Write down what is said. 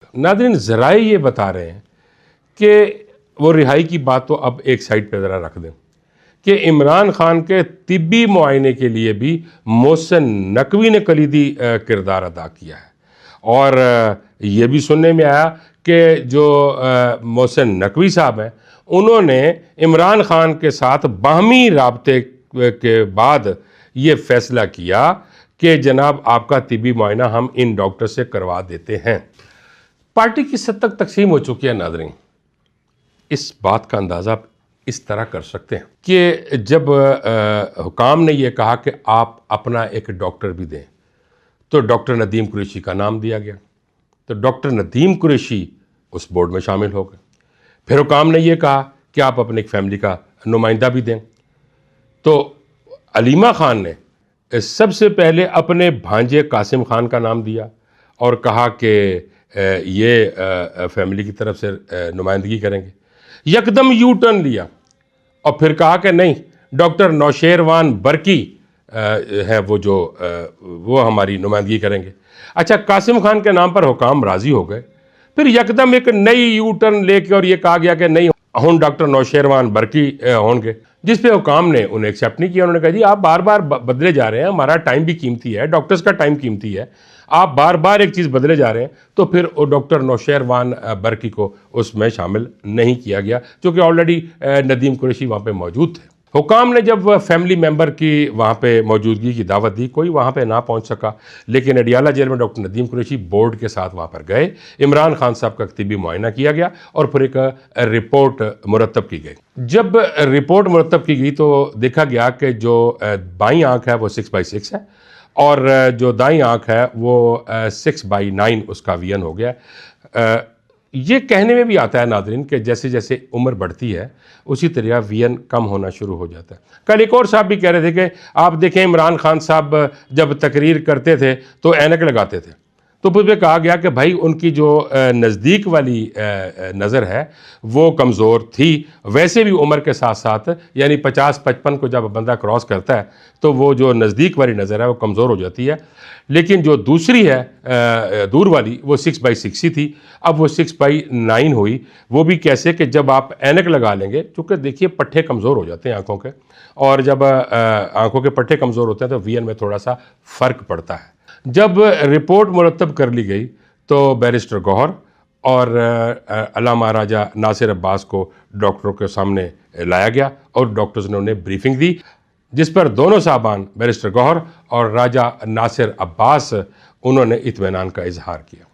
नाज़रीन, ज़राए ये बता रहे हैं कि वो रिहाई की बात तो अब एक साइड पे ज़रा रख दें कि इमरान खान के तिब्बी मुआयने के लिए भी मोहसिन नकवी ने कलीदी किरदार अदा किया है। और ये भी सुनने में आया कि जो मोहसिन नकवी साहब हैं, उन्होंने इमरान खान के साथ बाहमी राब्ते के बाद ये फ़ैसला किया कि जनाब आपका तिब्बी मुआयना हम इन डॉक्टर से करवा देते हैं। पार्टी की सत्ता तकसीम हो चुकी है। नाज़रीन, इस बात का अंदाज़ा आप इस तरह कर सकते हैं कि जब हुकाम ने यह कहा कि आप अपना एक डॉक्टर भी दें, तो डॉक्टर नदीम कुरैशी का नाम दिया गया। तो डॉक्टर नदीम कुरैशी उस बोर्ड में शामिल हो गए। फिर हुकाम ने यह कहा कि आप अपनी एक फैमिली का नुमाइंदा भी दें। तो अलीमा खान ने सबसे पहले अपने भांजे कासिम खान का नाम दिया और कहा कि ये फैमिली की तरफ से नुमाइंदगी करेंगे। यकदम यू टर्न लिया और फिर कहा कि नहीं, डॉक्टर नौशेरवान बरकी है वो हमारी नुमाइंदगी करेंगे। अच्छा, कासिम खान के नाम पर हुकाम राज़ी हो गए। फिर यकदम एक नई यू टर्न लेके और ये कहा गया कि नहीं, हम डॉक्टर नौशेरवान बरकी होंगे, जिस पे हुकाम ने उन्हें एक्सेप्ट नहीं किया। उन्होंने कहा जी आप बार बार बदले जा रहे हैं, हमारा टाइम भी कीमती है, डॉक्टर्स का टाइम कीमती है, आप बार बार एक चीज़ बदले जा रहे हैं। तो फिर वो डॉक्टर नौशेरवान बरकी को उसमें शामिल नहीं किया गया, जो कि ऑलरेडी नदीम कुरैशी वहाँ पे मौजूद थे। हुकाम ने जब फैमिली मेंबर की वहाँ पे मौजूदगी की दावत दी, कोई वहाँ पे ना पहुँच सका, लेकिन अडियाला जेल में डॉक्टर नदीम कुरैशी बोर्ड के साथ वहाँ पर गए। इमरान खान साहब का तिब्बी मुआयना किया गया और फिर एक रिपोर्ट मुरतब की गई। जब रिपोर्ट मुरतब की गई तो देखा गया कि जो बाईं आँख है वो 6/6 है और जो दाईं आँख है वो 6/9 उसका वियन हो गया। ये कहने में भी आता है नाज़रीन कि जैसे जैसे उम्र बढ़ती है उसी तरह वियन कम होना शुरू हो जाता है। कल एक और साहब भी कह रहे थे कि आप देखें, इमरान खान साहब जब तकरीर करते थे तो ऐनक लगाते थे। तो फिर कहा गया कि भाई उनकी जो नज़दीक वाली नज़र है वो कमज़ोर थी। वैसे भी उम्र के साथ साथ यानी 50-55 को जब बंदा क्रॉस करता है तो वो जो नज़दीक वाली नज़र है वो कमज़ोर हो जाती है। लेकिन जो दूसरी है दूर वाली वो 6/6 ही थी, अब वो 6/9 हुई। वो भी कैसे कि जब आप ऐनक लगा लेंगे, चूँकि देखिए पट्टे कमज़ोर हो जाते हैं आँखों के, और जब आँखों के पट्टे कमज़ोर होते हैं तो वियन में थोड़ा सा फ़र्क पड़ता है। जब रिपोर्ट मुरतब कर ली गई तो बैरिस्टर गौहर और अल्लामा राजा नासिर अब्बास को डॉक्टरों के सामने लाया गया और डॉक्टर्स ने उन्हें ब्रीफिंग दी, जिस पर दोनों साहबान बैरिस्टर गौहर और राजा नासिर अब्बास उन्होंने इत्मीनान का इजहार किया।